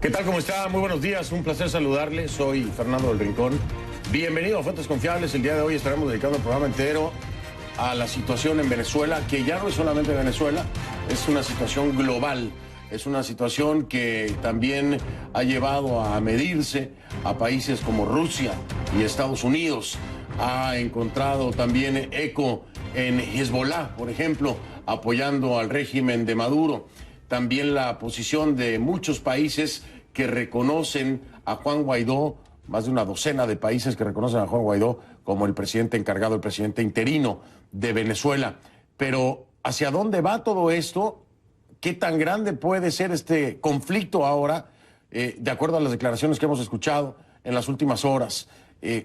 ¿Qué tal? ¿Cómo está? Muy buenos días, un placer saludarle. Soy Fernando del Rincón. Bienvenido a Fuentes Confiables. El día de hoy estaremos dedicando el programa entero a la situación en Venezuela, que ya no es solamente Venezuela, es una situación global. Es una situación que también ha llevado a medirse a países como Rusia y Estados Unidos. Ha encontrado también eco en Hezbollah, por ejemplo, apoyando al régimen de Maduro. También la posición de muchos países que reconocen a Juan Guaidó, más de una docena de países que reconocen a Juan Guaidó como el presidente encargado, el presidente interino de Venezuela. Pero ¿hacia dónde va todo esto? ¿Qué tan grande puede ser este conflicto ahora, de acuerdo a las declaraciones que hemos escuchado en las últimas horas?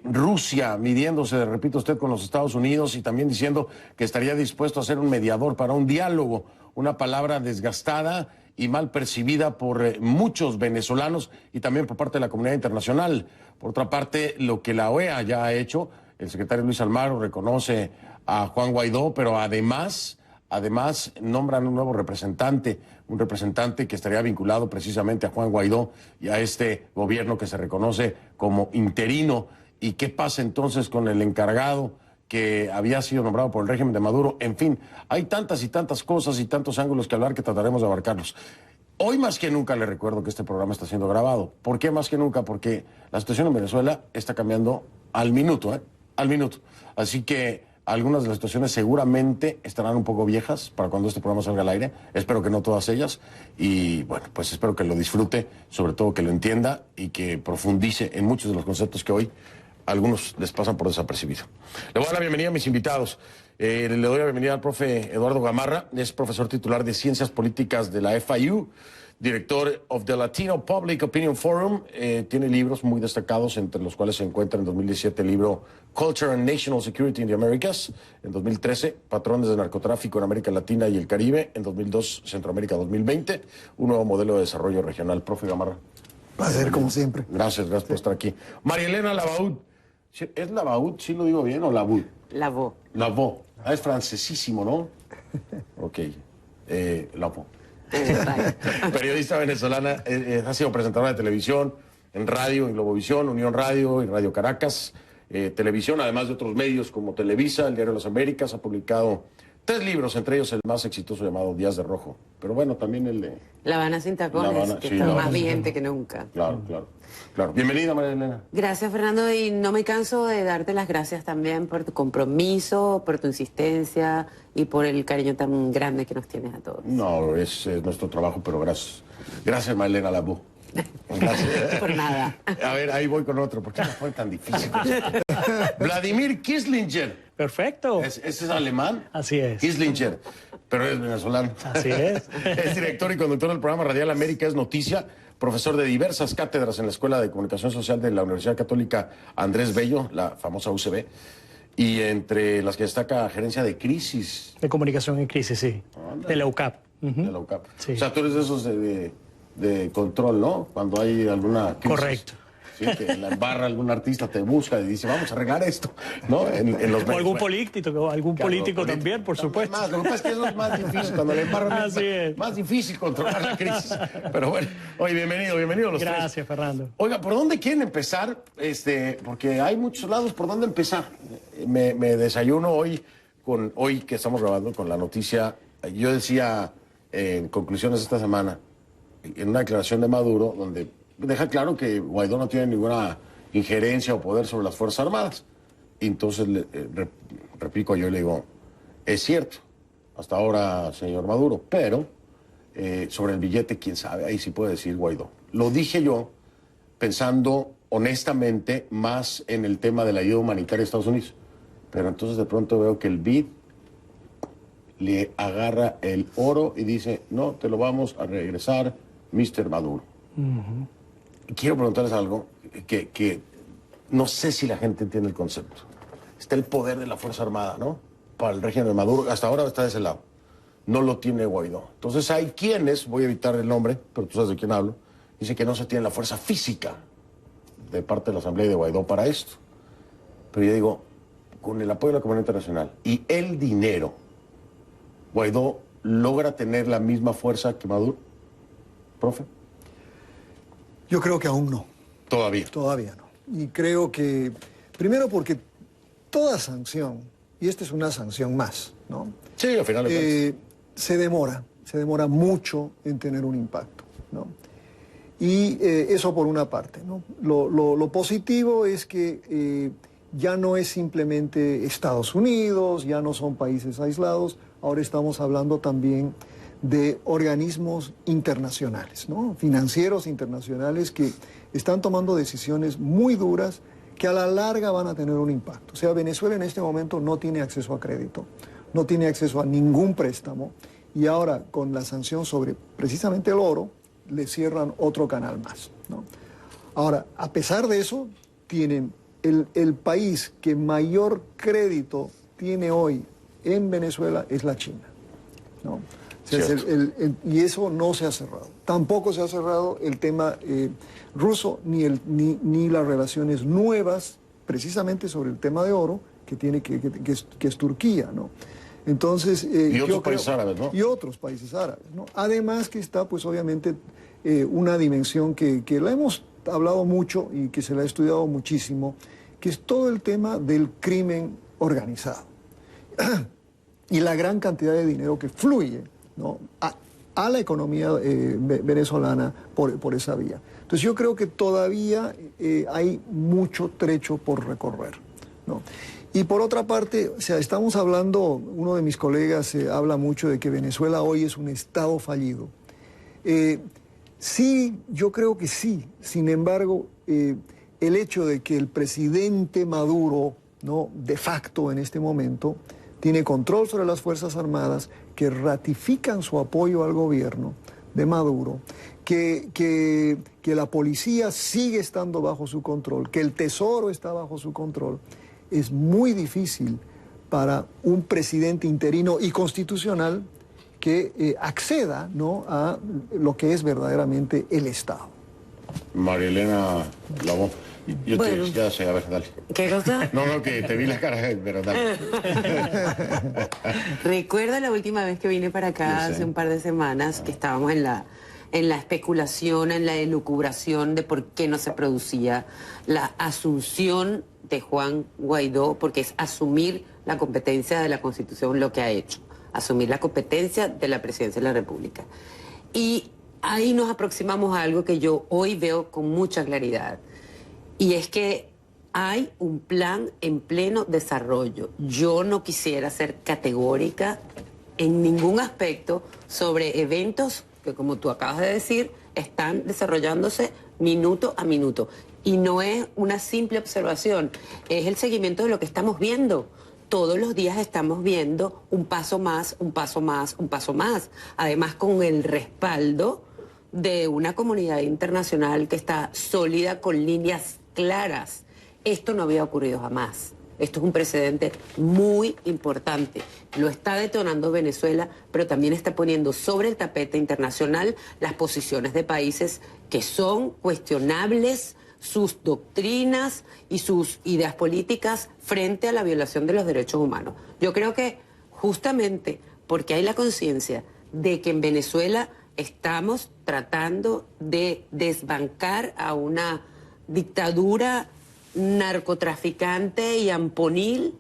Rusia midiéndose, repito usted, con los Estados Unidos y también diciendo que estaría dispuesto a ser un mediador para un diálogo, una palabra desgastada y mal percibida por muchos venezolanos y también por parte de la comunidad internacional. Por otra parte, lo que la OEA ya ha hecho, el secretario Luis Almagro reconoce a Juan Guaidó, pero además nombran un nuevo representante, un representante que estaría vinculado precisamente a Juan Guaidó y a este gobierno que se reconoce como interino. ¿Y qué pasa entonces con el encargado que había sido nombrado por el régimen de Maduro? En fin, hay tantas y tantas cosas y tantos ángulos que hablar que trataremos de abarcarlos. Hoy más que nunca le recuerdo que este programa está siendo grabado. ¿Por qué más que nunca? Porque la situación en Venezuela está cambiando al minuto, al minuto. Así que algunas de las situaciones seguramente estarán un poco viejas para cuando este programa salga al aire. Espero que no todas ellas. Y bueno, pues espero que lo disfrute, sobre todo que lo entienda y que profundice en muchos de los conceptos que hoy algunos les pasan por desapercibido. Le voy a dar la bienvenida a mis invitados. Le doy la bienvenida al profe Eduardo Gamarra, es profesor titular de Ciencias Políticas de la FIU, director of the Latino Public Opinion Forum. Tiene libros muy destacados, entre los cuales se encuentra en 2017 el libro Culture and National Security in the Americas, en 2013 Patrones de Narcotráfico en América Latina y el Caribe, en 2002 Centroamérica 2020, un nuevo modelo de desarrollo regional. Profe Gamarra. Placer, como siempre. Gracias por estar aquí. María Elena Lavaud. ¿Es Lavaud? ¿Sí lo digo bien o Lavaud? Lavaux. Lavaud. Es francesísimo, ¿no? Ok. Lavaud. Periodista venezolana, ha sido presentadora de televisión, en radio, en Globovisión, Unión Radio y Radio Caracas, televisión, además de otros medios como Televisa, el Diario de las Américas. Ha publicado 3 libros, entre ellos el más exitoso llamado Días de Rojo. Pero bueno, también el de La Habana sin tacones, Habana, que sí, está La más Habana. vigente que nunca. Claro. Bienvenida, María Elena. Gracias, Fernando, y no me canso de darte las gracias también por tu compromiso, por tu insistencia y por el cariño tan grande que nos tienes a todos. No, es nuestro trabajo, pero gracias. Gracias, María Elena Lavaud. Gracias. Por nada. A ver, ahí voy con otro. ¿Por qué no fue tan difícil? Vladimir Kieslinger. Perfecto. ¿Ese es alemán? Así es. Kieslinger, pero es venezolano. Así es. Es director y conductor del programa Radial América es Noticia, profesor de diversas cátedras en la Escuela de Comunicación Social de la Universidad Católica Andrés Bello, la famosa UCB, y entre las que destaca gerencia de crisis. De comunicación en crisis, sí. De la UCAP. De la UCAP. Sí. O sea, tú eres de esos de control, ¿no? Cuando hay alguna crisis. Correcto. Sí, que la embarra algún artista, te busca y dice, vamos a arreglar esto, ¿no? En los O algún Claro, político también, por supuesto. Lo que pasa es que eso es más difícil, cuando le embarran Así es. más difícil controlar la crisis. Pero bueno, oye, bienvenido los tres. Gracias, Fernando. Oiga, ¿por dónde quieren empezar? Porque hay muchos lados por dónde empezar. Me desayuno hoy que estamos grabando con la noticia. Yo decía en conclusiones esta semana, en una declaración de Maduro, donde deja claro que Guaidó no tiene ninguna injerencia o poder sobre las Fuerzas Armadas. Y entonces replico yo y le digo, es cierto, hasta ahora, señor Maduro, pero sobre el billete, quién sabe, ahí sí puede decir Guaidó. Lo dije yo pensando honestamente más en el tema de la ayuda humanitaria de Estados Unidos. Pero entonces de pronto veo que el BID le agarra el oro y dice, no, te lo vamos a regresar, Mr. Maduro. Quiero preguntarles algo que no sé si la gente entiende el concepto. Está el poder de la Fuerza Armada, ¿no? Para el régimen de Maduro, hasta ahora está de ese lado. No lo tiene Guaidó. Entonces hay quienes, voy a evitar el nombre, pero tú sabes de quién hablo, dicen que no se tiene la fuerza física de parte de la Asamblea de Guaidó para esto. Pero yo digo, con el apoyo de la comunidad internacional y el dinero, ¿Guaidó logra tener la misma fuerza que Maduro? ¿Profe? Yo creo que aún no. Todavía. Todavía no. Y creo que, primero porque toda sanción, y esta es una sanción más, ¿no? Sí, al final de se demora mucho en tener un impacto, ¿no? Y eso por una parte, ¿no? Lo positivo es que ya no es simplemente Estados Unidos, ya no son países aislados, ahora estamos hablando también de organismos internacionales, ¿no? Financieros internacionales que están tomando decisiones muy duras que a la larga van a tener un impacto. O sea, Venezuela en este momento no tiene acceso a crédito, no tiene acceso a ningún préstamo, y ahora con la sanción sobre precisamente el oro, le cierran otro canal más, ¿no? Ahora, a pesar de eso, tienen el país que mayor crédito tiene hoy en Venezuela es la China, ¿no? O sea, y eso no se ha cerrado. Tampoco se ha cerrado el tema ruso ni las relaciones nuevas, precisamente sobre el tema de oro, que es Turquía, ¿no? Entonces, y otros países árabes, ¿no? Y otros países árabes, ¿no? Además que está, pues obviamente, una dimensión que la hemos hablado mucho y que se la ha estudiado muchísimo, que es todo el tema del crimen organizado. Y la gran cantidad de dinero que fluye, ¿no?, a la economía venezolana por esa vía. Entonces yo creo que todavía hay mucho trecho por recorrer, ¿no? Y por otra parte, o sea, estamos hablando, uno de mis colegas habla mucho de que Venezuela hoy es un estado fallido. Sí, yo creo que sí. Sin embargo, el hecho de que el presidente Maduro, ¿no?, de facto en este momento, tiene control sobre las Fuerzas Armadas, que ratifican su apoyo al gobierno de Maduro, que la policía sigue estando bajo su control, que el Tesoro está bajo su control, es muy difícil para un presidente interino y constitucional que acceda, ¿no?, a lo que es verdaderamente el Estado. María Elena Lavón. Bueno. Ya sé, a ver, dale. ¿Qué cosa? No, que te vi la cara, pero dale. Recuerdo la última vez que vine para acá, hace un par de semanas, que estábamos en la especulación, en la elucubración de por qué no se producía la asunción de Juan Guaidó, porque es asumir la competencia de la Constitución lo que ha hecho, asumir la competencia de la Presidencia de la República. Y ahí nos aproximamos a algo que yo hoy veo con mucha claridad, y es que hay un plan en pleno desarrollo. Yo no quisiera ser categórica en ningún aspecto sobre eventos que, como tú acabas de decir, están desarrollándose minuto a minuto. Y no es una simple observación, es el seguimiento de lo que estamos viendo. Todos los días estamos viendo un paso más, un paso más, un paso más. Además, con el respaldo de una comunidad internacional que está sólida, con líneas claras. Esto no había ocurrido jamás. Esto es un precedente muy importante. Lo está detonando Venezuela, pero también está poniendo sobre el tapete internacional las posiciones de países que son cuestionables, sus doctrinas y sus ideas políticas frente a la violación de los derechos humanos. Yo creo que justamente porque hay la conciencia de que en Venezuela estamos tratando de desbancar a una dictadura narcotraficante y amponil,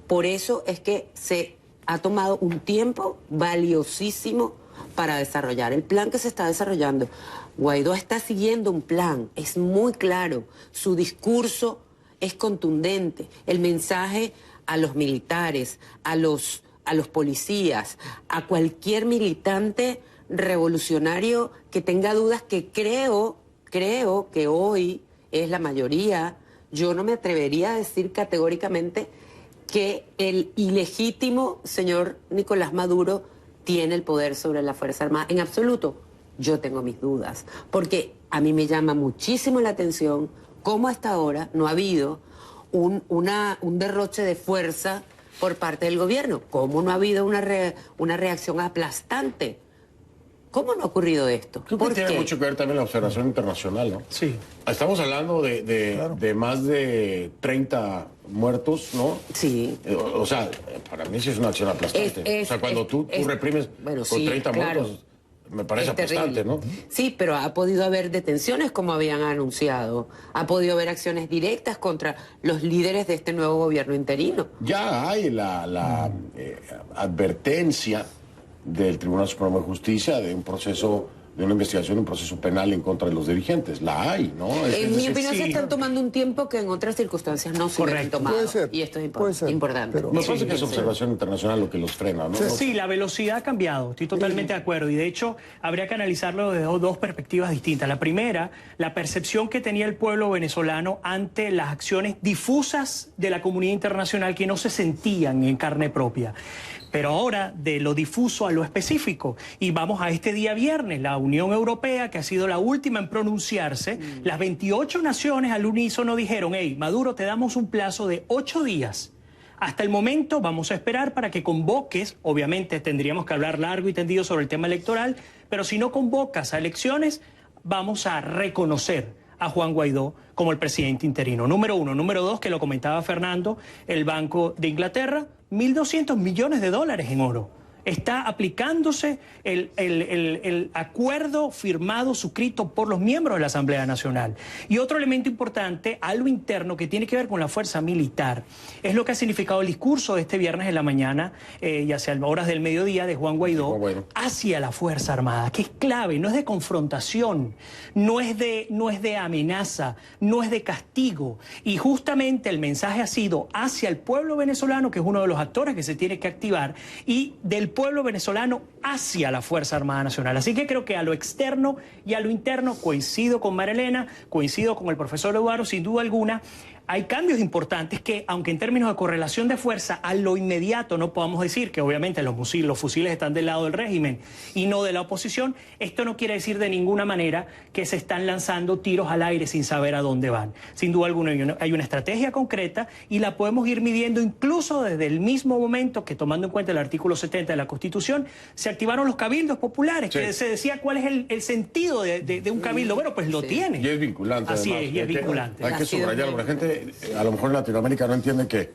por eso es que se ha tomado un tiempo valiosísimo para desarrollar el plan que se está desarrollando. Guaidó está siguiendo un plan, es muy claro, su discurso es contundente, el mensaje a los militares, a los policías, a cualquier militante revolucionario que tenga dudas, que creo que hoy es la mayoría. Yo no me atrevería a decir categóricamente que el ilegítimo señor Nicolás Maduro tiene el poder sobre la Fuerza Armada. En absoluto, yo tengo mis dudas, porque a mí me llama muchísimo la atención cómo hasta ahora no ha habido un derroche de fuerza por parte del gobierno, cómo no ha habido una reacción aplastante. ¿Cómo no ha ocurrido esto? Creo que tiene mucho que ver también la observación internacional, ¿no? Sí. Estamos hablando de más de 30 muertos, ¿no? Sí. O sea, para mí sí es una acción aplastante. O sea, cuando tú reprimes con 30 muertos, me parece aplastante, ¿no? Sí, pero ha podido haber detenciones como habían anunciado. Ha podido haber acciones directas contra los líderes de este nuevo gobierno interino. Ya hay la advertencia del Tribunal Supremo de Justicia de un proceso, de una investigación, un proceso penal en contra de los dirigentes. La hay, ¿no? En mi opinión se están tomando un tiempo que en otras circunstancias no se hubieran tomado. Puede ser, y esto es puede ser, importante. pero- Me parece que es observación internacional lo que los frena, ¿no? Sí, la velocidad ha cambiado, estoy totalmente de acuerdo y de hecho habría que analizarlo desde dos perspectivas distintas. La primera, la percepción que tenía el pueblo venezolano ante las acciones difusas de la comunidad internacional que no se sentían en carne propia. Pero ahora de lo difuso a lo específico. Y vamos a este día viernes, la Unión Europea, que ha sido la última en pronunciarse, las 28 naciones al unísono dijeron, hey, Maduro, te damos un plazo de 8 días. Hasta el momento vamos a esperar para que convoques, obviamente tendríamos que hablar largo y tendido sobre el tema electoral, pero si no convocas a elecciones, vamos a reconocer a Juan Guaidó como el presidente interino. Número uno. Número dos, que lo comentaba Fernando, el Banco de Inglaterra, 1.200 millones de dólares en oro. Está aplicándose el acuerdo firmado, suscrito por los miembros de la Asamblea Nacional. Y otro elemento importante, algo interno que tiene que ver con la fuerza militar, es lo que ha significado el discurso de este viernes en la mañana, y hacia horas del mediodía, de Juan Guaidó, hacia la Fuerza Armada, que es clave, no es de confrontación, no es de amenaza, no es de castigo. Y justamente el mensaje ha sido hacia el pueblo venezolano, que es uno de los actores que se tiene que activar, y del pueblo venezolano hacia la Fuerza Armada Nacional. Así que creo que a lo externo y a lo interno coincido con Marilena, coincido con el profesor Eduardo, sin duda alguna. Hay cambios importantes que, aunque en términos de correlación de fuerza, a lo inmediato no podamos decir que obviamente los fusiles están del lado del régimen y no de la oposición, esto no quiere decir de ninguna manera que se están lanzando tiros al aire sin saber a dónde van. Sin duda alguna hay una estrategia concreta y la podemos ir midiendo incluso desde el mismo momento que, tomando en cuenta el artículo 70 de la Constitución, se activaron los cabildos populares, que se decía cuál es el sentido de un cabildo. Bueno, pues lo tiene. Y es vinculante. Así además. es, y es vinculante. Hay que subrayarlo, la gente a lo mejor en Latinoamérica no entiende que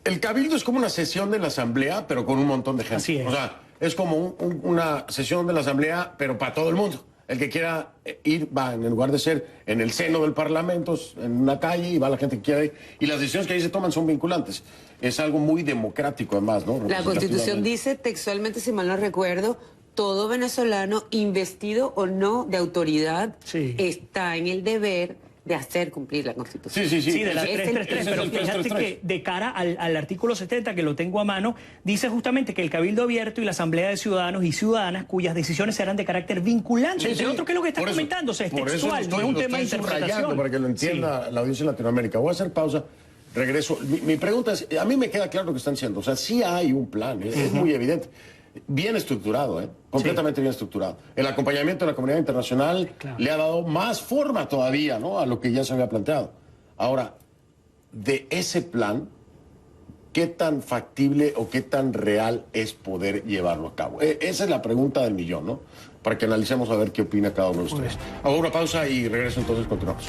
el cabildo es como una sesión de la asamblea, pero con un montón de gente. Así es. O sea, es como una sesión de la asamblea, pero para todo el mundo. El que quiera ir va, en lugar de ser en el seno del parlamento, en una calle, y va la gente que quiera ir. Y las decisiones que ahí se toman son vinculantes. Es algo muy democrático, además, ¿no? La Constitución dice textualmente, si mal no recuerdo, todo venezolano, investido o no de autoridad, está en el deber de hacer cumplir la Constitución. Sí, de la 333, pero fíjate que de cara al artículo 70, que lo tengo a mano, dice justamente que el Cabildo Abierto y la Asamblea de Ciudadanos y Ciudadanas cuyas decisiones serán de carácter vinculante. Entre otro, que es lo que está comentando, o sea, es textual, no es un tema de interpretación. Para que lo entienda la audiencia de Latinoamérica. Voy a hacer pausa, regreso. Mi pregunta es, a mí me queda claro lo que están diciendo, o sea, sí hay un plan, es muy evidente. Bien estructurado, completamente bien estructurado. El acompañamiento de la comunidad internacional le ha dado más forma todavía, ¿no?, a lo que ya se había planteado. Ahora, de ese plan, ¿qué tan factible o qué tan real es poder llevarlo a cabo? Esa es la pregunta del millón, ¿no? Para que analicemos a ver qué opina cada uno de ustedes. Hago una pausa y regreso, entonces continuamos.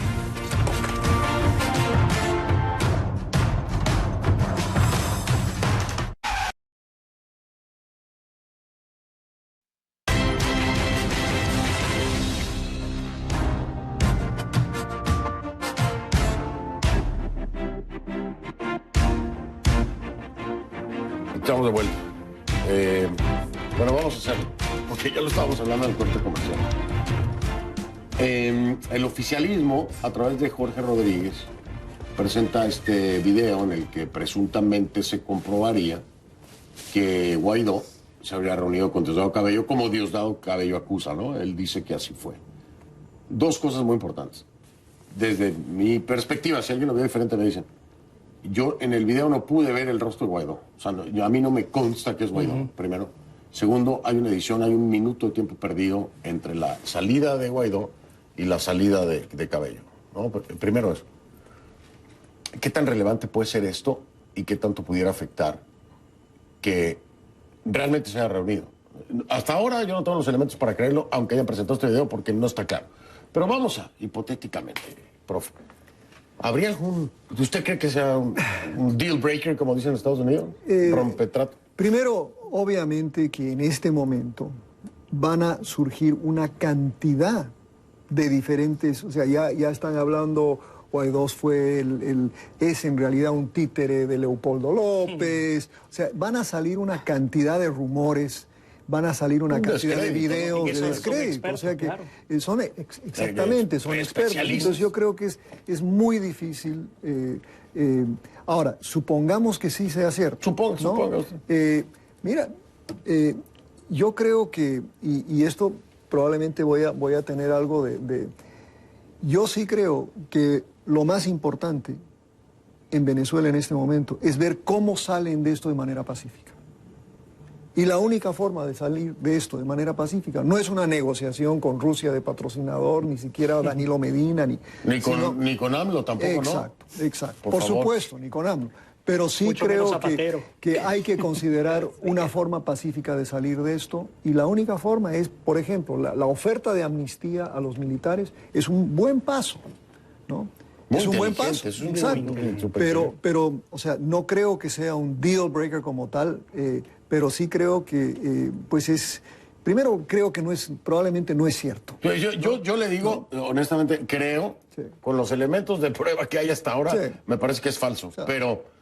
Estamos de vuelta. Bueno, vamos a hacerlo, porque ya lo estábamos hablando en el corte comercial. El oficialismo, a través de Jorge Rodríguez, presenta este video en el que presuntamente se comprobaría que Guaidó se habría reunido con Diosdado Cabello, como Diosdado Cabello acusa, ¿no? Él dice que así fue. Dos cosas muy importantes. Desde mi perspectiva, si alguien lo ve diferente, me dicen. Yo en el video no pude ver el rostro de Guaidó. O sea, a mí no me consta que es Guaidó, primero. Segundo, hay una edición, hay un minuto de tiempo perdido entre la salida de Guaidó y la salida de Cabello, ¿no? Primero eso. ¿Qué tan relevante puede ser esto y qué tanto pudiera afectar que realmente se haya reunido? Hasta ahora yo no tengo los elementos para creerlo, aunque hayan presentado este video, porque no está claro. Pero vamos a, hipotéticamente, profe. ¿Habría algún... ¿Usted cree que sea un deal breaker, como dicen en Estados Unidos? ¿Rompetrato? Primero, obviamente que en este momento van a surgir una cantidad de diferentes, o sea, ya están hablando, Guaidó es en realidad un títere de Leopoldo López, o sea, van a salir una cantidad de rumores, van a salir una cantidad de videos de descrédito, o sea que claro. Son exactamente, son expertos, entonces yo creo que es muy difícil. Ahora, supongamos que sí sea cierto. Supongo. Mira, yo creo que, y esto probablemente voy a tener algo yo sí creo que lo más importante en Venezuela en este momento es ver cómo salen de esto de manera pacífica. Y la única forma de salir de esto de manera pacífica no es una negociación con Rusia de patrocinador, ni siquiera Danilo Medina, ni con AMLO tampoco, exacto, ¿no? Exacto, por supuesto, ni con AMLO. Pero sí creo que hay que considerar una forma pacífica de salir de esto, y la única forma es, por ejemplo, la oferta de amnistía a los militares es un buen paso, ¿no? Es un buen paso, exacto. Pero, o sea, no creo que sea un deal breaker como tal, pero sí creo que, primero creo que probablemente no es cierto. Yo le digo, honestamente, creo, con los elementos de prueba que hay hasta ahora, me parece que es falso, pero...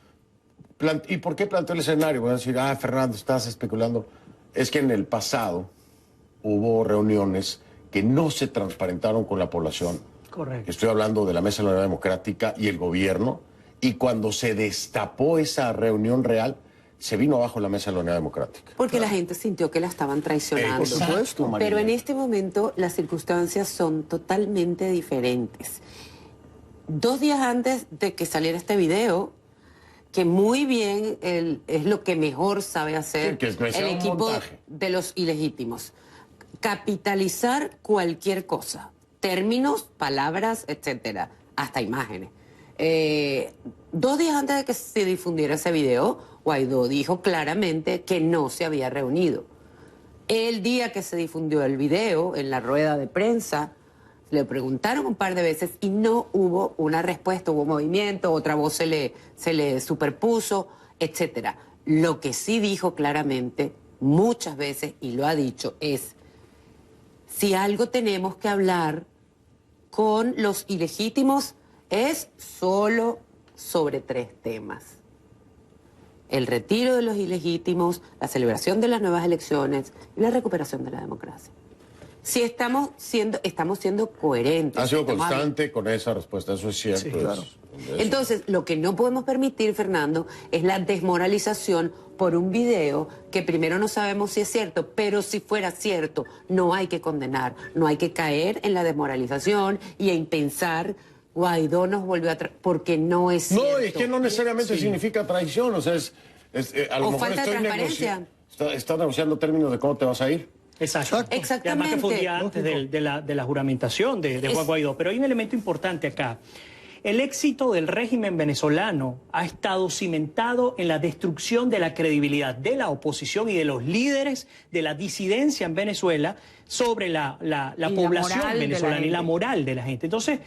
¿Y por qué planteó el escenario? Voy a decir, Fernando, estás especulando. Es que en el pasado hubo reuniones que no se transparentaron con la población. Correcto. Estoy hablando de la Mesa de la Unidad Democrática y el gobierno. Y cuando se destapó esa reunión real, se vino abajo la Mesa de la Unidad Democrática. Porque la gente sintió que la estaban traicionando. Por supuesto, María. Pero en este momento las circunstancias son totalmente diferentes. 2 días antes de que saliera este video, que muy bien es lo que mejor sabe hacer el equipo de los ilegítimos. Capitalizar cualquier cosa. Términos, palabras, etcétera. Hasta imágenes. 2 días antes de que se difundiera ese video, Guaidó dijo claramente que no se había reunido. El día que se difundió el video, en la rueda de prensa, le preguntaron un par de veces y no hubo una respuesta, hubo movimiento, otra voz se le superpuso, etcétera. Lo que sí dijo claramente, muchas veces, y lo ha dicho, es: si algo tenemos que hablar con los ilegítimos, es solo sobre 3 temas. El retiro de los ilegítimos, la celebración de las nuevas elecciones y la recuperación de la democracia. Si estamos siendo coherentes. Ha sido constante con esa respuesta, eso es cierto. Sí, claro. Entonces, lo que no podemos permitir, Fernando, es la desmoralización por un video que primero no sabemos si es cierto, pero si fuera cierto, no hay que condenar, no hay que caer en la desmoralización y en pensar, Guaidó nos volvió a porque no es cierto. No, es que no necesariamente significa traición, o sea, a lo mejor falta de transparencia. Está negociando términos de cómo te vas a ir. Exacto. Exactamente. Y además que fue un día antes de la juramentación de Juan Guaidó. Pero hay un elemento importante acá. El éxito del régimen venezolano ha estado cimentado en la destrucción de la credibilidad de la oposición y de los líderes de la disidencia en Venezuela sobre la población venezolana y la moral de la gente. Entonces,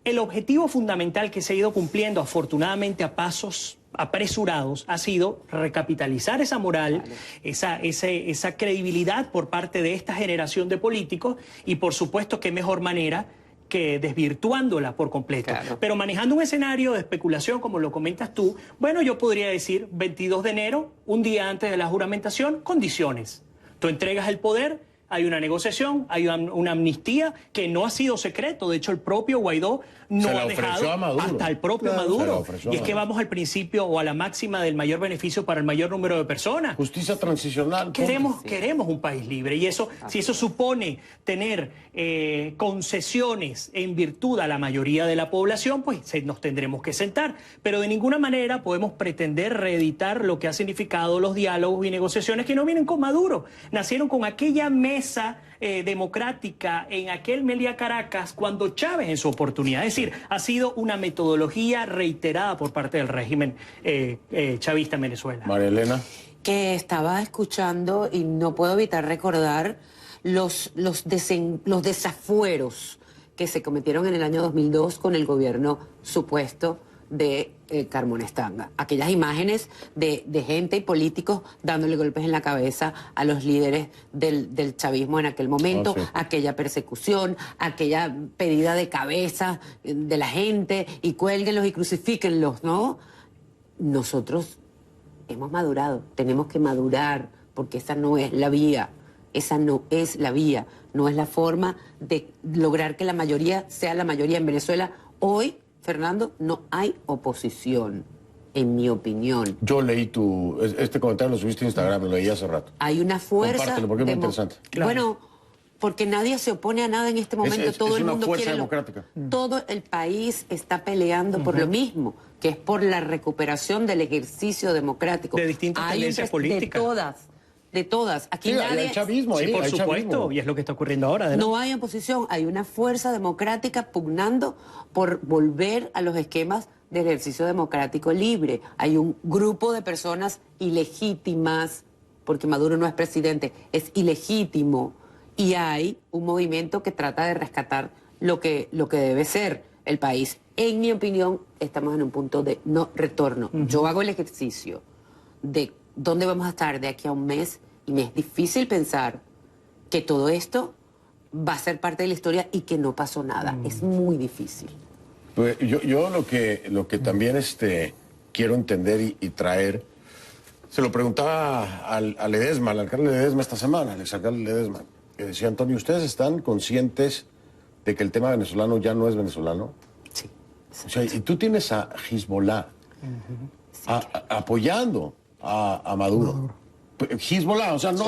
el objetivo fundamental que se ha ido cumpliendo, afortunadamente a pasos apresurados, ha sido recapitalizar esa moral, esa credibilidad por parte de esta generación de políticos, y por supuesto qué mejor manera que desvirtuándola por completo. Claro. Pero manejando un escenario de especulación, como lo comentas tú, bueno, yo podría decir 22 de enero, un día antes de la juramentación, condiciones. Tú entregas el poder, hay una negociación, hay una amnistía que no ha sido secreto. De hecho, el propio Guaidó no ha dejado hasta el propio Maduro. Y es que vamos al principio o a la máxima del mayor beneficio para el mayor número de personas. Justicia transicional. Queremos un país libre, y eso, si eso supone tener concesiones en virtud a la mayoría de la población, pues nos tendremos que sentar. Pero de ninguna manera podemos pretender reeditar lo que ha significado los diálogos y negociaciones que no vienen con Maduro. Nacieron con aquella mesa democrática en aquel Meliá Caracas cuando Chávez en su oportunidad. Es decir, ha sido una metodología reiterada por parte del régimen chavista en Venezuela. María Elena. Que estaba escuchando y no puedo evitar recordar los desafueros que se cometieron en el año 2002 con el gobierno supuesto de Carmona Estanga. Aquellas imágenes de gente y políticos dándole golpes en la cabeza a los líderes del chavismo en aquel momento, aquella persecución, aquella pedida de cabeza de la gente y cuélguenlos y crucifíquenlos, ¿no? Nosotros hemos madurado, tenemos que madurar, porque esa no es la vía, esa no es la vía, no es la forma de lograr que la mayoría sea la mayoría en Venezuela. Hoy, Fernando, no hay oposición, en mi opinión. Yo leí este comentario, lo subiste a Instagram, lo leí hace rato. Hay una fuerza... Compártelo, porque es muy interesante. Claro. Bueno, porque nadie se opone a nada en este momento, todo el mundo quiere... democrática. Todo el país está peleando por lo mismo, que es por la recuperación del ejercicio democrático. De distintas tendencias políticas. De todas. Aquí sí, nadie... hay chavismo ahí, sí, por hay supuesto, chavismo. y es lo que está ocurriendo ahora. No hay oposición, hay una fuerza democrática pugnando por volver a los esquemas de ejercicio democrático libre. Hay un grupo de personas ilegítimas, porque Maduro no es presidente, es ilegítimo, y hay un movimiento que trata de rescatar lo que debe ser el país. En mi opinión, estamos en un punto de no retorno. Yo hago el ejercicio de dónde vamos a estar de aquí a un mes y me es difícil pensar que todo esto va a ser parte de la historia y que no pasó nada. Es muy difícil. Pues yo lo que también quiero entender y traer, se lo preguntaba al Ledesma, al alcalde Ledesma esta semana, al exalcalde Ledesma, que decía: Antonio, ¿ustedes están conscientes de que el tema venezolano ya no es venezolano? Sí. O sea, y tú tienes a Hezbollah apoyando a Maduro. Hezbollah, o sea, no,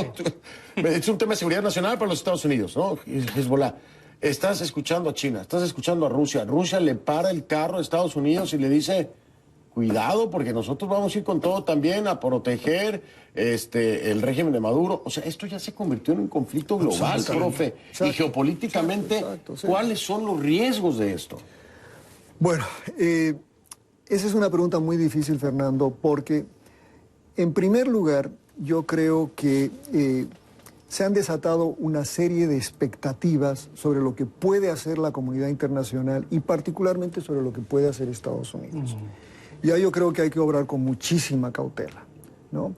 es un tema de seguridad nacional para los Estados Unidos, ¿no? Hezbollah. Estás escuchando a China, estás escuchando a Rusia. Rusia le para el carro a Estados Unidos y le dice: cuidado, porque nosotros vamos a ir con todo también a proteger el régimen de Maduro. O sea, esto ya se convirtió en un conflicto global, profe. Y geopolíticamente, sí. ¿Cuáles son los riesgos de esto? Bueno, esa es una pregunta muy difícil, Fernando, porque en primer lugar, yo creo que se han desatado una serie de expectativas sobre lo que puede hacer la comunidad internacional y particularmente sobre lo que puede hacer Estados Unidos. Ya yo creo que hay que obrar con muchísima cautela, ¿no?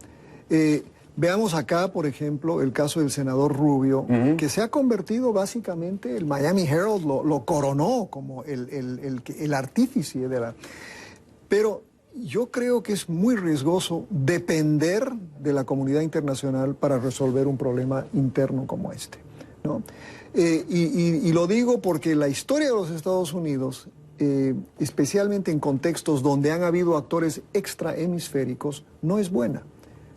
Veamos acá, por ejemplo, el caso del senador Rubio, que se ha convertido básicamente, el Miami Herald lo coronó como el artífice de la... Pero yo creo que es muy riesgoso depender de la comunidad internacional para resolver un problema interno como este, ¿no? Y lo digo porque la historia de los Estados Unidos, especialmente en contextos donde han habido actores extrahemisféricos, no es buena.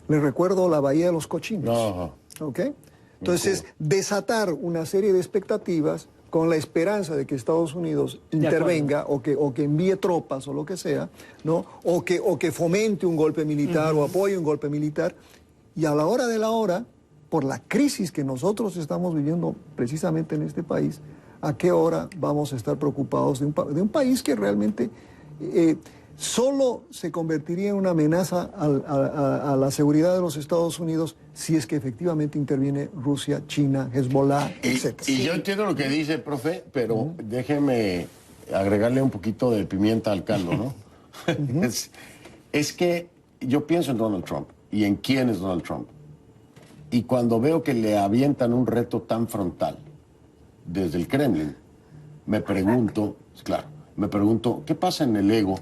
Les recuerdo la Bahía de los Cochinos. ¿Ok? Entonces, desatar una serie de expectativas con la esperanza de que Estados Unidos intervenga o que envíe tropas o lo que sea, ¿no? O que fomente un golpe militar o apoye un golpe militar. Y a la hora de la hora, por la crisis que nosotros estamos viviendo precisamente en este país, ¿a qué hora vamos a estar preocupados de un país que realmente solo se convertiría en una amenaza a la seguridad de los Estados Unidos si es que efectivamente interviene Rusia, China, Hezbollah, etc.? Y yo entiendo lo que dice, profe, pero déjeme agregarle un poquito de pimienta al caldo, ¿no? Es que yo pienso en Donald Trump y en quién es Donald Trump. Y cuando veo que le avientan un reto tan frontal desde el Kremlin, me pregunto, ¿qué pasa en el ego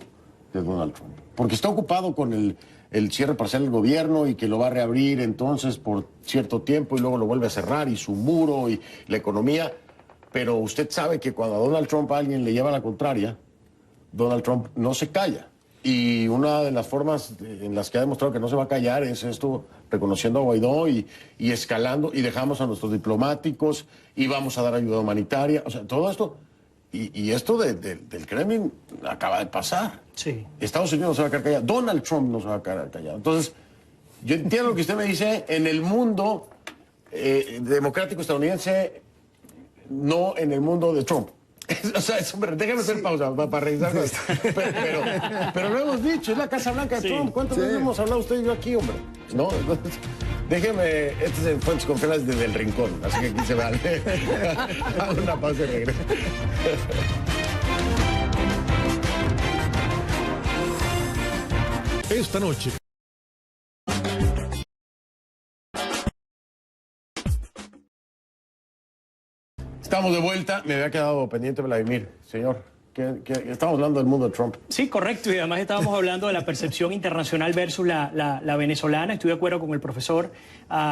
de Donald Trump? Porque está ocupado con el cierre parcial del gobierno y que lo va a reabrir entonces por cierto tiempo y luego lo vuelve a cerrar, y su muro y la economía. Pero usted sabe que cuando a Donald Trump alguien le lleva la contraria, Donald Trump no se calla. Y una de las formas en las que ha demostrado que no se va a callar es esto, reconociendo a Guaidó y escalando, y dejamos a nuestros diplomáticos y vamos a dar ayuda humanitaria. O sea, todo esto... Y esto del Kremlin acaba de pasar. Sí. Estados Unidos no se va a quedar callado. Donald Trump no se va a quedar callado. Entonces, yo entiendo lo que usted me dice. En el mundo democrático estadounidense, no en el mundo de Trump. O sea, déjame hacer pausa para revisar esto. Pero lo hemos dicho, es la Casa Blanca de Trump. ¿Cuántas veces hemos hablado usted y yo aquí, hombre? ¿No? Entonces, déjeme, este es el Fuentes Confiables desde el Rincón, así que aquí se vale. Hago una pausa y regreso. esta noche. Estamos de vuelta. Me había quedado pendiente, Vladimir. Señor, estamos hablando del mundo de Trump. Sí, correcto. Y además estábamos hablando de la percepción internacional versus la venezolana. Estoy de acuerdo con el profesor.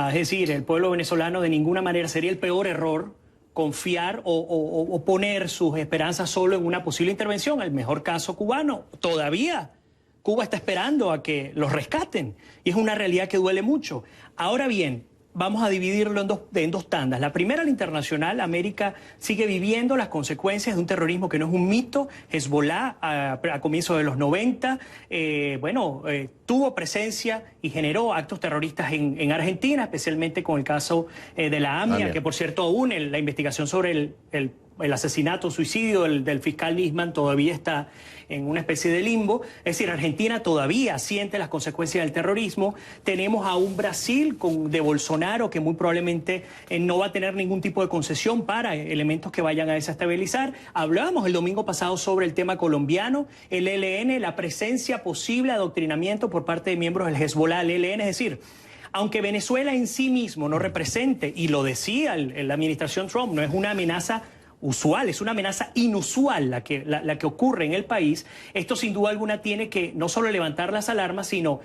Es decir, el pueblo venezolano de ninguna manera sería el peor error confiar o poner sus esperanzas solo en una posible intervención. El mejor caso cubano, todavía Cuba está esperando a que los rescaten. Y es una realidad que duele mucho. Ahora bien, vamos a dividirlo en dos tandas. La primera, la internacional. América sigue viviendo las consecuencias de un terrorismo que no es un mito. Hezbollah, a comienzos de los 90, tuvo presencia y generó actos terroristas en Argentina, especialmente con el caso de la AMIA, que por cierto aún la investigación sobre el asesinato, suicidio del fiscal Nisman todavía está en una especie de limbo. Es decir, Argentina todavía siente las consecuencias del terrorismo. Tenemos a un Brasil de Bolsonaro que muy probablemente no va a tener ningún tipo de concesión para elementos que vayan a desestabilizar. Hablábamos el domingo pasado sobre el tema colombiano, el ELN, la presencia posible de adoctrinamiento por parte de miembros del Hezbollah, el ELN, es decir, aunque Venezuela en sí mismo no represente, y lo decía la administración Trump, no es una amenaza usual, es una amenaza inusual la que ocurre en el país. Esto sin duda alguna tiene que no solo levantar las alarmas, sino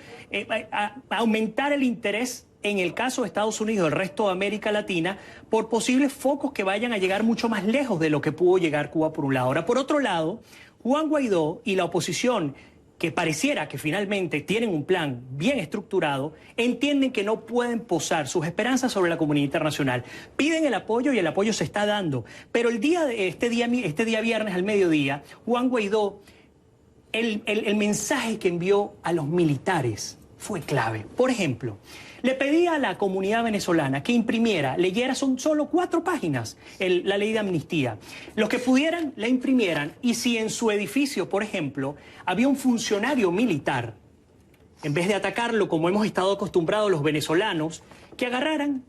aumentar el interés en el caso de Estados Unidos y del resto de América Latina por posibles focos que vayan a llegar mucho más lejos de lo que pudo llegar Cuba por un lado. Ahora, por otro lado, Juan Guaidó y la oposición, que pareciera que finalmente tienen un plan bien estructurado, entienden que no pueden posar sus esperanzas sobre la comunidad internacional. Piden el apoyo y el apoyo se está dando. Pero este día viernes al mediodía, Juan Guaidó, el mensaje que envió a los militares fue clave. Por ejemplo, le pedía a la comunidad venezolana que leyera, son solo 4 páginas, la ley de amnistía. Los que pudieran, la imprimieran, y si en su edificio, por ejemplo, había un funcionario militar, en vez de atacarlo como hemos estado acostumbrados los venezolanos, que agarraran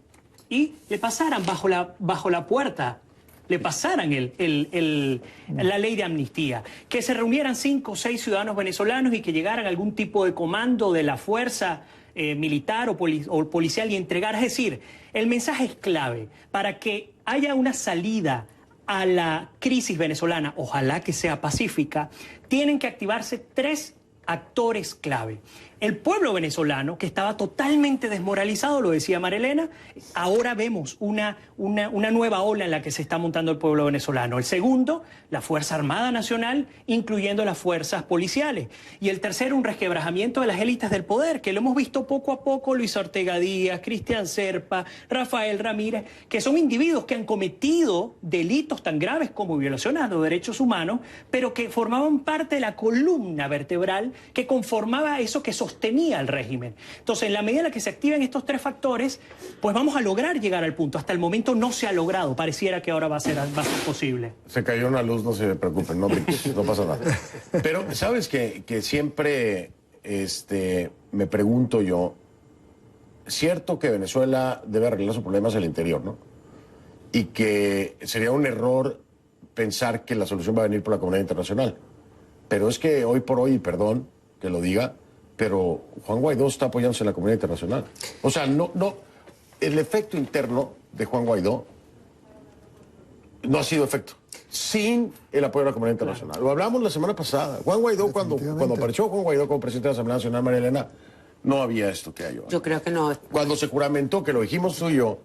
y le pasaran bajo la puerta, le pasaran la ley de amnistía, que se reunieran 5 o 6 ciudadanos venezolanos y que llegaran a algún tipo de comando de la fuerza militar o policial y entregar. Es decir, el mensaje es clave para que haya una salida a la crisis venezolana, ojalá que sea pacífica. Tienen que activarse 3 actores clave. El pueblo venezolano, que estaba totalmente desmoralizado, lo decía Marilena, ahora vemos una nueva ola en la que se está montando el pueblo venezolano. El segundo, la Fuerza Armada Nacional, incluyendo las fuerzas policiales. Y el tercero, un resquebrajamiento de las élites del poder, que lo hemos visto poco a poco, Luis Ortega Díaz, Cristian Serpa, Rafael Ramírez, que son individuos que han cometido delitos tan graves como violaciones a los derechos humanos, pero que formaban parte de la columna vertebral que conformaba eso que sostenía el régimen. Entonces, en la medida en la que se activen estos 3 factores, pues vamos a lograr llegar al punto. Hasta el momento no se ha logrado. Pareciera que ahora va a ser posible. Se cayó una luz, no se preocupen, no pasa nada. Pero, ¿sabes que siempre me pregunto yo, cierto que Venezuela debe arreglar sus problemas al interior, ¿no? Y que sería un error pensar que la solución va a venir por la comunidad internacional. Pero es que hoy por hoy, perdón que lo diga, pero Juan Guaidó está apoyándose en la comunidad internacional. O sea, el efecto interno de Juan Guaidó no ha sido efecto sin el apoyo de la comunidad internacional. Lo hablamos la semana pasada. Juan Guaidó, cuando apareció Juan Guaidó como presidente de la Asamblea Nacional, María Elena, no había esto que hay hoy. Yo creo que no. Cuando se juramentó, que lo dijimos tú y yo,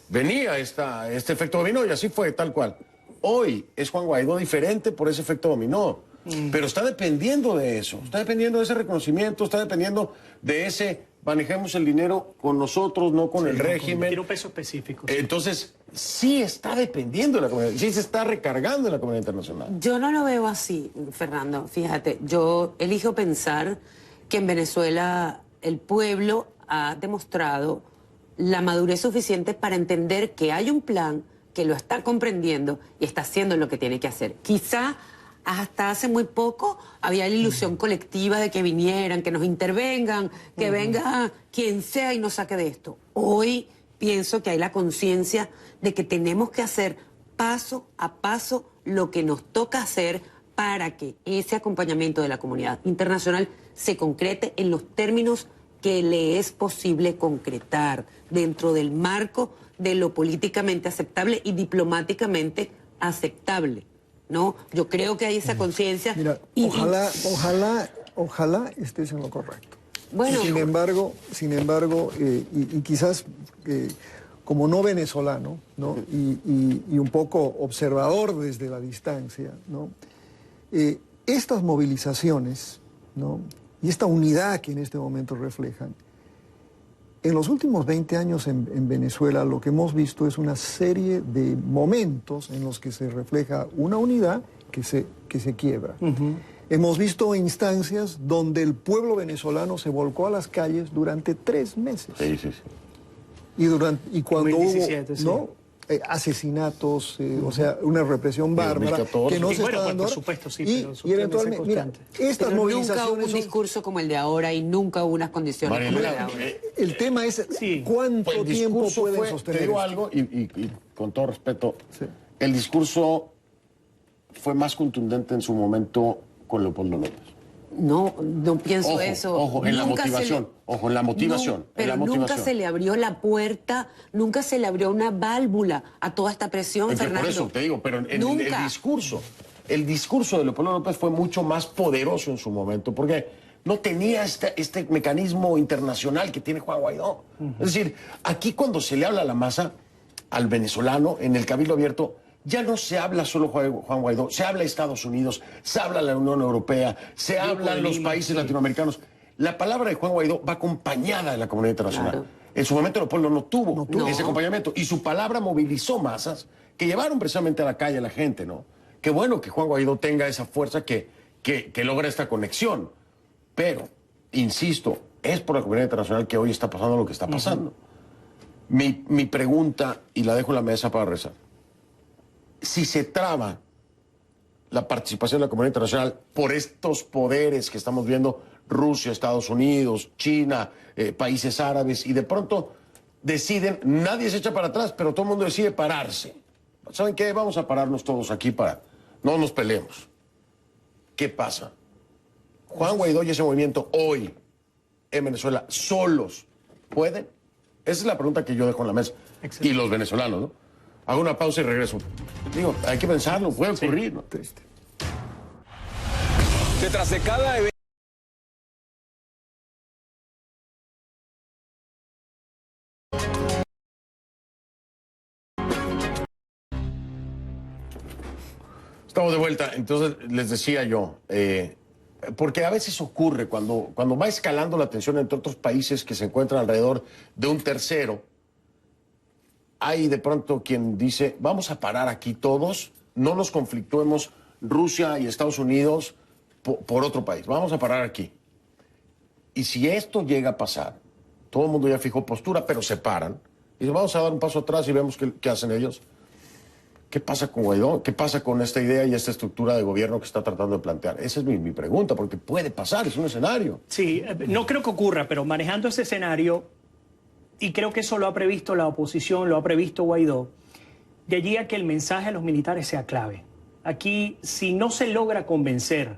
venía este efecto dominó y así fue, tal cual. Hoy es Juan Guaidó diferente por ese efecto dominó. Pero está dependiendo de eso, está dependiendo de ese reconocimiento, está dependiendo de ese manejemos el dinero con nosotros, no con el régimen. Tiene un peso específico. Entonces, sí está dependiendo de la comunidad, sí se está recargando en la comunidad internacional. Yo no lo veo así, Fernando. Fíjate, yo elijo pensar que en Venezuela el pueblo ha demostrado la madurez suficiente para entender que hay un plan, que lo está comprendiendo y está haciendo lo que tiene que hacer. Quizá hasta hace muy poco había la ilusión colectiva de que vinieran, que nos intervengan, que venga quien sea y nos saque de esto. Hoy pienso que hay la conciencia de que tenemos que hacer paso a paso lo que nos toca hacer para que ese acompañamiento de la comunidad internacional se concrete en los términos que le es posible concretar dentro del marco de lo políticamente aceptable y diplomáticamente aceptable, ¿no? Yo creo que hay esa conciencia. Mira, ojalá estés en lo correcto. Bueno, sin embargo, y quizás como no venezolano, ¿no? Y un poco observador desde la distancia, ¿no? Estas movilizaciones, ¿no? Y esta unidad que en este momento reflejan, en los últimos 20 años en Venezuela lo que hemos visto es una serie de momentos en los que se refleja una unidad que se quiebra. Hemos visto instancias donde el pueblo venezolano se volcó a las calles durante 3 meses. Sí. Y cuando 2017, hubo, ¿no? Asesinatos, o sea, una represión bárbara 2014. que no se está Bueno, dando. por supuesto, sí, y pero eventualmente, mira, estas pero nunca hubo movilizaciones un son... discurso como el de ahora y nunca hubo unas condiciones como Mariela, el de ahora. El tema es cuánto Pues el tiempo discurso pueden fue, sostener te digo esto. algo, y con todo respeto, Sí. el discurso fue más contundente en su momento con Leopoldo López. No pienso eso. Ojo, en la Nunca se motivación. le- Ojo, en la motivación. Pero en la nunca motivación. se le abrió la puerta, nunca se le abrió una válvula a toda esta presión, Entonces, Fernando. por eso te digo, pero el Nunca. discurso de Leopoldo López fue mucho más poderoso en su momento, porque no tenía este mecanismo internacional que tiene Juan Guaidó. Es decir, aquí cuando se le habla a la masa, al venezolano, en el Cabildo Abierto, ya no se habla solo Juan Guaidó, se habla Estados Unidos, se habla la Unión Europea, se hablan los países latinoamericanos. La palabra de Juan Guaidó va acompañada de la comunidad internacional. Claro. En su momento Leopoldo no tuvo No. ese acompañamiento y su palabra movilizó masas que llevaron precisamente a la calle a la gente, ¿no? Qué bueno que Juan Guaidó tenga esa fuerza que logra esta conexión. Pero, insisto, es por la comunidad internacional que hoy está pasando lo que está pasando. Mi pregunta, y la dejo en la mesa para rezar, si se traba la participación de la comunidad internacional por estos poderes que estamos viendo, Rusia, Estados Unidos, China, países árabes, y de pronto deciden, nadie se echa para atrás, pero todo el mundo decide pararse. ¿Saben qué? Vamos a pararnos todos aquí para no nos peleemos. ¿Qué pasa? Juan Guaidó y ese movimiento hoy en Venezuela solos pueden. Esa es la pregunta que yo dejo en la mesa. Excelente. Y los venezolanos, ¿no? Hago una pausa y regreso. Digo, hay que pensarlo, puede ocurrir, ¿no? Triste. Detrás de cada evento. Estamos de vuelta. Entonces, les decía yo, porque a veces ocurre cuando va escalando la tensión entre otros países que se encuentran alrededor de un tercero, hay de pronto quien dice, vamos a parar aquí todos, no nos conflictuemos Rusia y Estados Unidos por otro país, vamos a parar aquí. Y si esto llega a pasar, todo el mundo ya fijó postura, pero se paran, y vamos a dar un paso atrás y vemos qué hacen ellos. ¿Qué pasa con Guaidó? ¿Qué pasa con esta idea y esta estructura de gobierno que está tratando de plantear? Esa es mi pregunta, porque puede pasar, es un escenario. Sí, no creo que ocurra, pero manejando ese escenario, y creo que eso lo ha previsto la oposición, lo ha previsto Guaidó, de allí a que el mensaje a los militares sea clave. Aquí, si no se logra convencer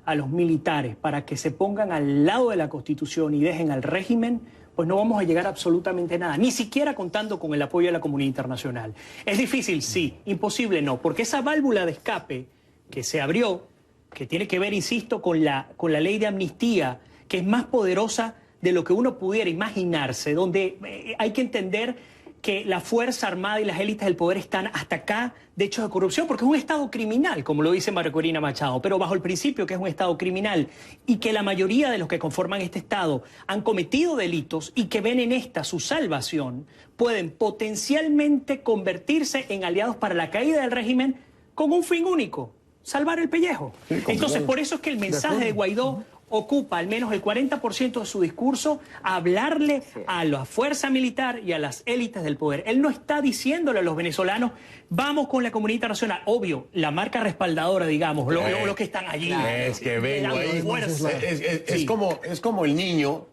a los militares para que se pongan al lado de la Constitución y dejen al régimen, pues no vamos a llegar a absolutamente nada, ni siquiera contando con el apoyo de la comunidad internacional. ¿Es difícil? Sí. Imposible no, porque esa válvula de escape que se abrió, que tiene que ver, insisto, con la ley de amnistía, que es más poderosa de lo que uno pudiera imaginarse, donde hay que entender que la Fuerza Armada y las élites del poder están hasta acá de hechos de corrupción, porque es un Estado criminal, como lo dice María Corina Machado, pero bajo el principio que es un Estado criminal y que la mayoría de los que conforman este Estado han cometido delitos y que ven en esta su salvación, pueden potencialmente convertirse en aliados para la caída del régimen con un fin único, salvar el pellejo. Sí, entonces, por eso es que el mensaje de Guaidó ocupa al menos el 40% de su discurso a hablarle a la fuerza militar y a las élites del poder. Él no está diciéndole a los venezolanos, vamos con la comunidad internacional. Obvio, la marca respaldadora, digamos, los que están allí. Es que vengo dando ahí. fuerza. Es como el niño,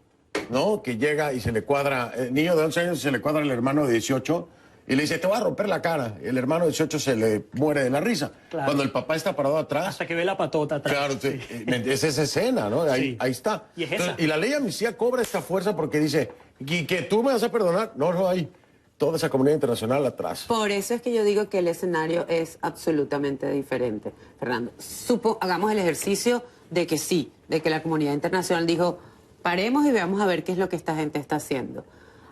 ¿no? Que llega y se le cuadra, el niño de 11 años se le cuadra el hermano de 18 Y le dice, te voy a romper la cara. El hermano de 18 se le muere de la risa. Claro. Cuando el papá está parado atrás. Hasta que ve la patota atrás. Claro, Sí. es esa escena, ¿no? Ahí, Sí. ahí está. Y es esa. Y la ley de amnistía cobra esta fuerza porque dice, ¿y que tú me vas a perdonar? No, no, hay toda esa comunidad internacional atrás. Por eso es que yo digo que el escenario es absolutamente diferente, Fernando. Hagamos el ejercicio de que sí, de que la comunidad internacional dijo, paremos y veamos a ver qué es lo que esta gente está haciendo.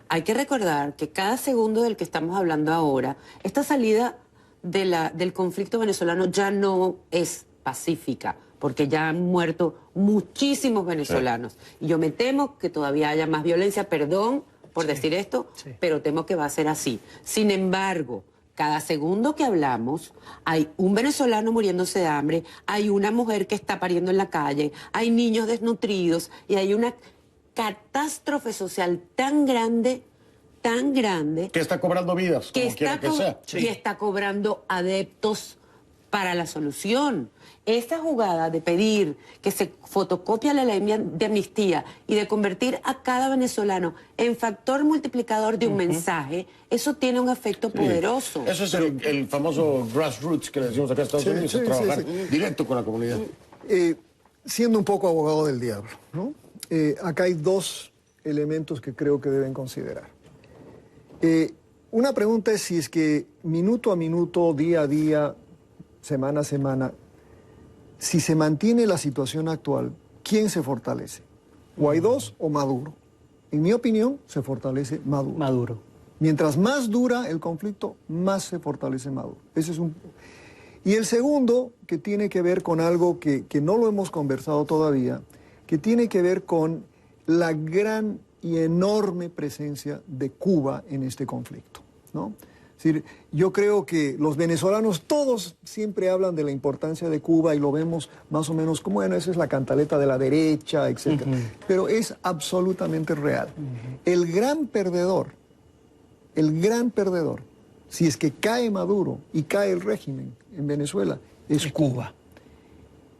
Hay que recordar que cada segundo del que estamos hablando ahora, esta salida del conflicto venezolano ya no es pacífica, porque ya han muerto muchísimos venezolanos. Y yo me temo que todavía haya más violencia, perdón por decir esto, pero temo que va a ser así. Sin embargo, cada segundo que hablamos, hay un venezolano muriéndose de hambre, hay una mujer que está pariendo en la calle, hay niños desnutridos y hay una catástrofe social tan grande, Que está cobrando vidas, como quiera que sea. que está cobrando adeptos para la solución. Esta jugada de pedir que se fotocopie la ley de amnistía y de convertir a cada venezolano en factor multiplicador de un mensaje, eso tiene un efecto poderoso. Eso es el famoso grassroots que le decimos acá en Estados Unidos, trabajar directo con la comunidad. Siendo un poco abogado del diablo, ¿no? Acá hay dos elementos que creo que deben considerar. Una pregunta es si es que minuto a minuto, día a día, semana a semana, si se mantiene la situación actual, ¿quién se fortalece? ¿Guaidó o Maduro? En mi opinión, se fortalece Maduro. Maduro. Mientras más dura el conflicto, más se fortalece Maduro. Ese es un... Y el segundo, que tiene que ver con algo que no lo hemos conversado todavía, que tiene que ver con la gran y enorme presencia de Cuba en este conflicto, ¿no? Es decir, yo creo que los venezolanos todos siempre hablan de la importancia de Cuba y lo vemos más o menos como, bueno, esa es la cantaleta de la derecha, etc. Pero es absolutamente real. El gran perdedor, si es que cae Maduro y cae el régimen en Venezuela, es Cuba.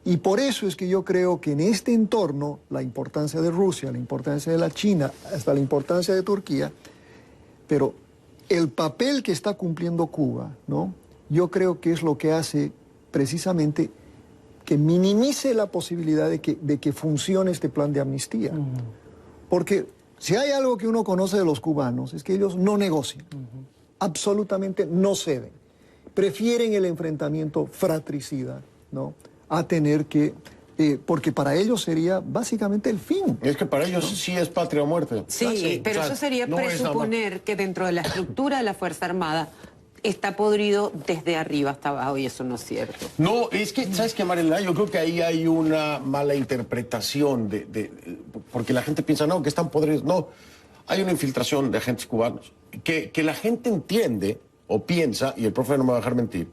Y por eso es que yo creo que en este entorno, la importancia de Rusia, la importancia de la China, hasta la importancia de Turquía, pero el papel que está cumpliendo Cuba, ¿no? Yo creo que es lo que hace precisamente que minimice la posibilidad de que funcione este plan de amnistía. Porque si hay algo que uno conoce de los cubanos, es que ellos no negocian, absolutamente no ceden. Prefieren el enfrentamiento fratricida, ¿no?, a tener que... porque para ellos sería básicamente el fin. Es que para ellos sí es patria o muerte. Sí, pero eso sería presuponer que dentro de la estructura de la Fuerza Armada está podrido desde arriba hasta abajo, y eso no es cierto. No, es que, ¿sabes qué, Mariela? Yo creo que ahí hay una mala interpretación porque la gente piensa, no, que están podridos. No, hay una infiltración de agentes cubanos. Que la gente entiende o piensa, y el profe no me va a dejar mentir,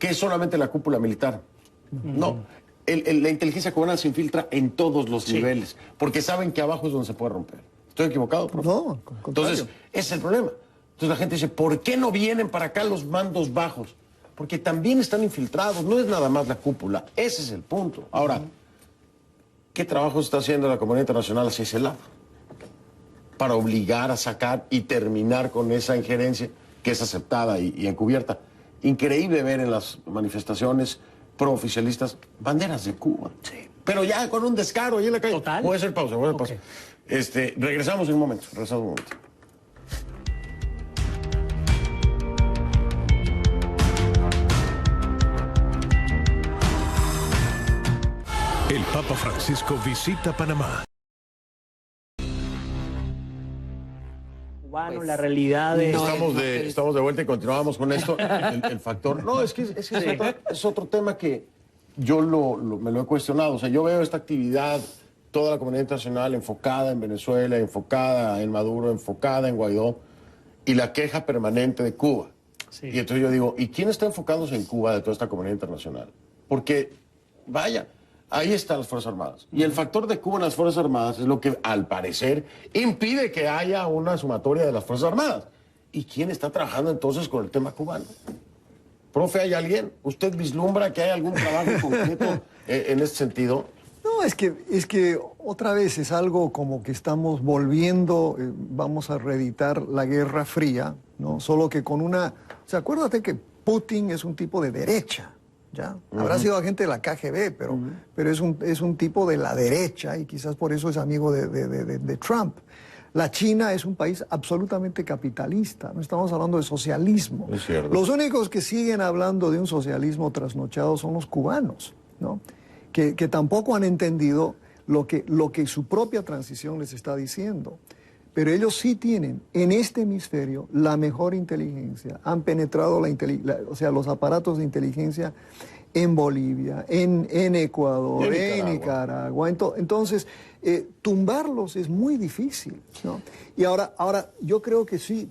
que es solamente la cúpula militar. No, la inteligencia cubana se infiltra en todos los niveles, porque saben que abajo es donde se puede romper. ¿Estoy equivocado, profe? No, entonces, ese es el problema. Entonces la gente dice, ¿por qué no vienen para acá los mandos bajos? Porque también están infiltrados, no es nada más la cúpula, ese es el punto. Ahora, ¿qué trabajo está haciendo la comunidad internacional hacia ese lado? Para obligar a sacar y terminar con esa injerencia que es aceptada y encubierta. Increíble ver en las manifestaciones prooficialistas banderas de Cuba. Sí. Pero ya con un descaro ahí en la calle. Total. Voy a hacer pausa, regresamos en un momento, El Papa Francisco visita Panamá. Bueno, la realidad de... Estamos de vuelta y continuamos con esto. El factor... No, es que es otro tema que yo me lo he cuestionado. O sea, yo veo esta actividad, toda la comunidad internacional enfocada en Venezuela, enfocada en Maduro, enfocada en Guaidó, y la queja permanente de Cuba. Sí. Y entonces yo digo, ¿y quién está enfocándose en Cuba de toda esta comunidad internacional? Porque, vaya... Ahí están las Fuerzas Armadas. Y el factor de Cuba en las Fuerzas Armadas es lo que, al parecer, impide que haya una sumatoria de las Fuerzas Armadas. ¿Y quién está trabajando entonces con el tema cubano? Profe, ¿hay alguien? ¿Usted vislumbra que hay algún trabajo concreto en este sentido? No, es que otra vez es algo como que estamos volviendo, vamos a reeditar la Guerra Fría, ¿no? Solo que con una... O sea, acuérdate que Putin es un tipo de derecha, ¿ya? Habrá sido agente de la KGB, pero es un tipo de la derecha y quizás por eso es amigo de Trump. La China es un país absolutamente capitalista, no estamos hablando de socialismo. Es cierto. Los únicos que siguen hablando de un socialismo trasnochado son los cubanos, ¿no? Que tampoco han entendido lo que su propia transición les está diciendo. Pero ellos sí tienen en este hemisferio la mejor inteligencia, han penetrado los aparatos de inteligencia en Bolivia, en Ecuador, en Nicaragua. Entonces, tumbarlos es muy difícil, ¿no? Y ahora yo creo que sí,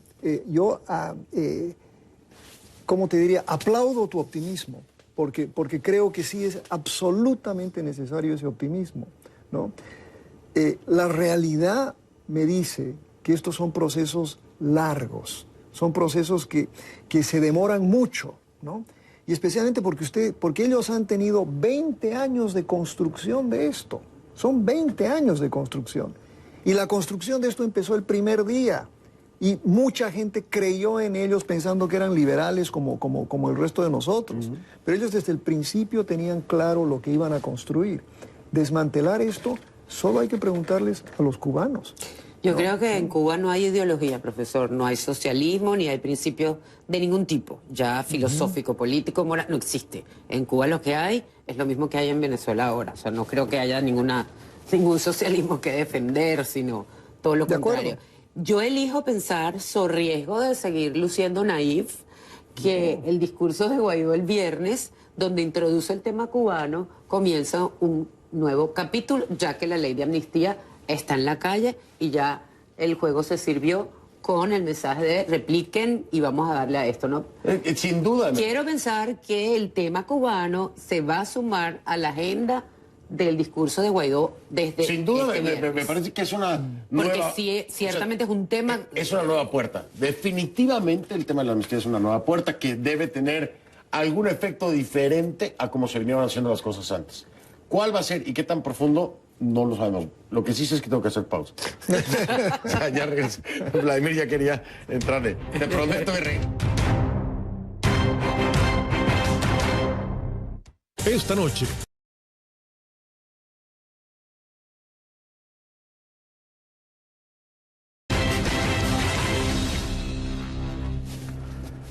¿cómo te diría? Aplaudo tu optimismo, porque creo que sí es absolutamente necesario ese optimismo, ¿no? La realidad me dice que estos son procesos largos, son procesos que se demoran mucho, ¿no? Y especialmente porque ellos han tenido 20 años de construcción de esto. Son 20 años de construcción. Y la construcción de esto empezó el primer día. Y mucha gente creyó en ellos pensando que eran liberales como el resto de nosotros. Pero ellos desde el principio tenían claro lo que iban a construir. Desmantelar esto, solo hay que preguntarles a los cubanos. Yo creo que en Cuba no hay ideología, profesor, no hay socialismo ni hay principios de ningún tipo, ya filosófico, político, moral, no existe. En Cuba lo que hay es lo mismo que hay en Venezuela ahora, o sea, no creo que haya ningún socialismo que defender, sino todo lo contrario. Yo elijo pensar, so riesgo de seguir luciendo naif, que el discurso de Guaidó el viernes, donde introduce el tema cubano, comienza un nuevo capítulo, ya que la ley de amnistía está en la calle y ya el juego se sirvió con el mensaje de repliquen y vamos a darle a esto, ¿no? Sin duda. Quiero pensar que el tema cubano se va a sumar a la agenda del discurso de Guaidó desde Sin duda, este me parece que es una nueva... Porque sí, ciertamente es un tema... Es una nueva puerta. Definitivamente el tema de la amnistía es una nueva puerta que debe tener algún efecto diferente a cómo se vinieron haciendo las cosas antes. ¿Cuál va a ser y qué tan profundo? No lo sabemos. Lo que sí sé es que tengo que hacer pausa. Ya regresé. Vladimir ya quería entrarle. Te prometo que regreso. Esta noche.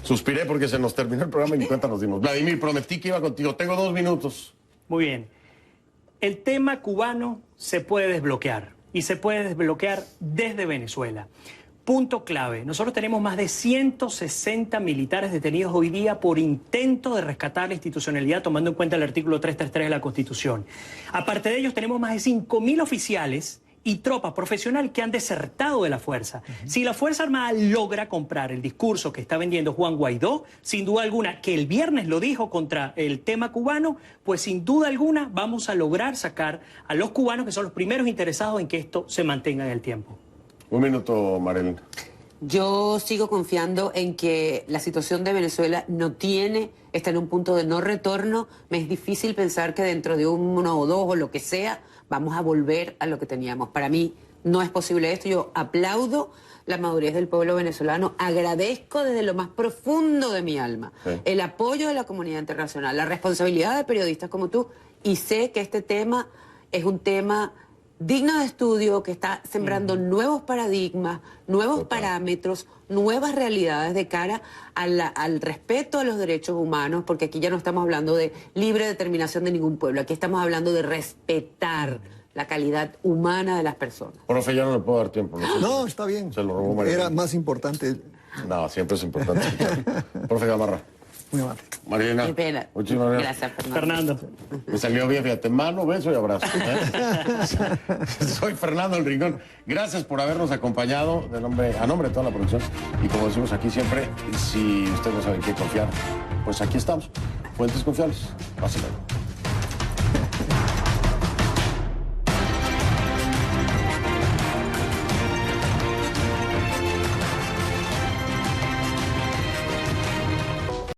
Suspiré porque se nos terminó el programa y ni cuenta nos dimos. Vladimir, prometí que iba contigo. Tengo 2 minutos. Muy bien. El tema cubano se puede desbloquear y se puede desbloquear desde Venezuela. Punto clave. Nosotros tenemos más de 160 militares detenidos hoy día por intento de rescatar la institucionalidad tomando en cuenta el artículo 333 de la Constitución. Aparte de ellos tenemos más de 5.000 oficiales y tropa profesional que han desertado de la fuerza. Si la Fuerza Armada logra comprar el discurso que está vendiendo Juan Guaidó, sin duda alguna, que el viernes lo dijo contra el tema cubano, pues sin duda alguna vamos a lograr sacar a los cubanos que son los primeros interesados en que esto se mantenga en el tiempo. 1 minuto, Marilyn. Yo sigo confiando en que la situación de Venezuela está en un punto de no retorno. Me es difícil pensar que dentro de 1 o 2 o lo que sea, vamos a volver a lo que teníamos. Para mí no es posible esto. Yo aplaudo la madurez del pueblo venezolano, agradezco desde lo más profundo de mi alma el apoyo de la comunidad internacional, la responsabilidad de periodistas como tú, y sé que este tema es un tema digno de estudio, que está sembrando nuevos paradigmas, nuevos parámetros, nuevas realidades de cara al respeto a los derechos humanos, porque aquí ya no estamos hablando de libre determinación de ningún pueblo, aquí estamos hablando de respetar la calidad humana de las personas. Profe, ya no le puedo dar tiempo. No, está bien. Se lo robó María. Era más importante. No, siempre es importante. Profe Gamarra. Muy amable. Marina. Qué pena. Muchísimas gracias, Fernando. Me salió bien, fíjate. Mano, beso y abrazo. Soy Fernando El Rincón. Gracias por habernos acompañado a nombre de toda la producción. Y como decimos aquí siempre, si usted no sabe en qué confiar, pues aquí estamos. Fuentes confiables. Pásenlo.